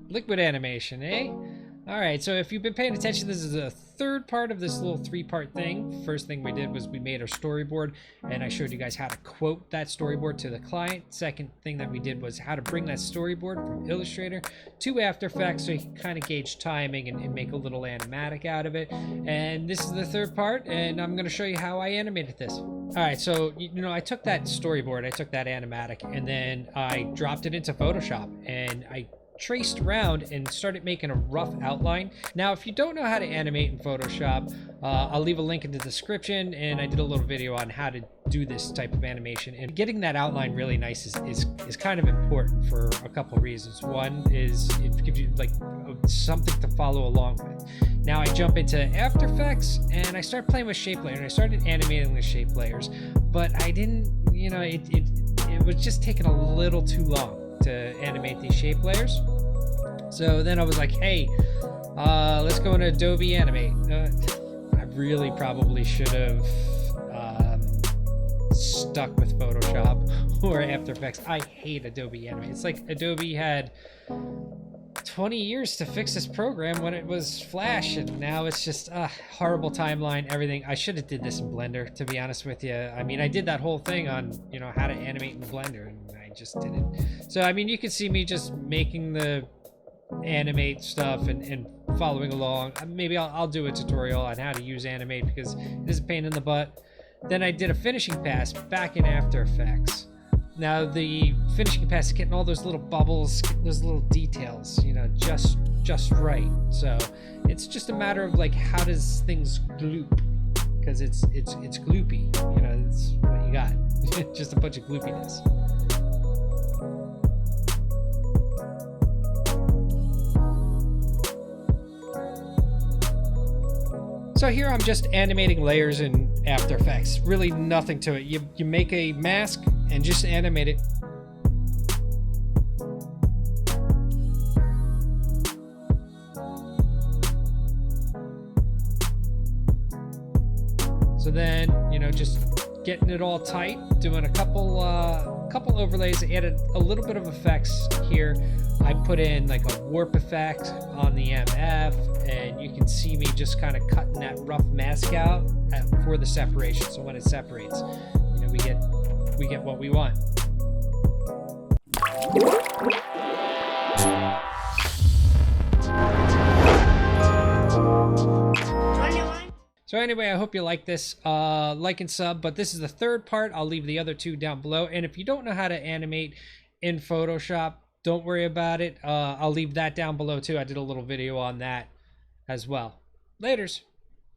Liquid animation, eh? Alright, so if you've been paying attention, this is the third part of this little three-part thing. First thing we did was we made our storyboard, and I showed you guys how to quote that storyboard to the client. Second thing that we did was how to bring that storyboard from Illustrator to After Effects so you can kind of gauge timing and make a little animatic out of it. And this is the third part, and I'm going to show you how I animated this. Alright, so, you know, I took that storyboard, I took that animatic, and then I dropped it into Photoshop, and I traced around and started making a rough outline. Now, if you don't know how to animate in Photoshop, I'll leave a link in the description, and I did a little video on how to do this type of animation. And getting that outline really nice is kind of important for a couple of reasons. One is it gives you like something to follow along with. Now I jump into After Effects and I start playing with shape layers, and I started animating the shape layers, but I didn't, you know, it was just taking a little too long to animate these shape layers. So then I was like, hey, let's go into Adobe Animate. I really probably should have stuck with Photoshop or After Effects. I hate Adobe Animate. It's like Adobe had 20 years to fix this program when it was Flash, and now it's just a horrible timeline, everything. I should have did this in Blender, to be honest with you. I mean, I did that whole thing on, you know, how to animate in Blender, and I just didn't. So, I mean, you can see me just making the animate stuff and following along. Maybe I'll do a tutorial on how to use Animate because it is a pain in the butt. Then I did a finishing pass back in After Effects. Now the finishing pass is getting all those little bubbles, those little details, you know, just right. So it's just a matter of like, how does things gloop? Because it's gloopy, you know, that's what you got. Just a bunch of gloopiness. So here I'm just animating layers in After Effects. Really nothing to it. You make a mask and just animate it. So then, you know, just getting it all tight, doing a couple overlays, added a little bit of effects here. I put in like a warp effect on the MF, and you can see me just kind of cutting that rough mask out for the separation. So when it separates, you know, we get what we want. So anyway, I hope you like this. Like and sub, but this is the third part. I'll leave the other two down below. And if you don't know how to animate in Photoshop, don't worry about it. I'll leave that down below too. I did a little video on that as well. Laters.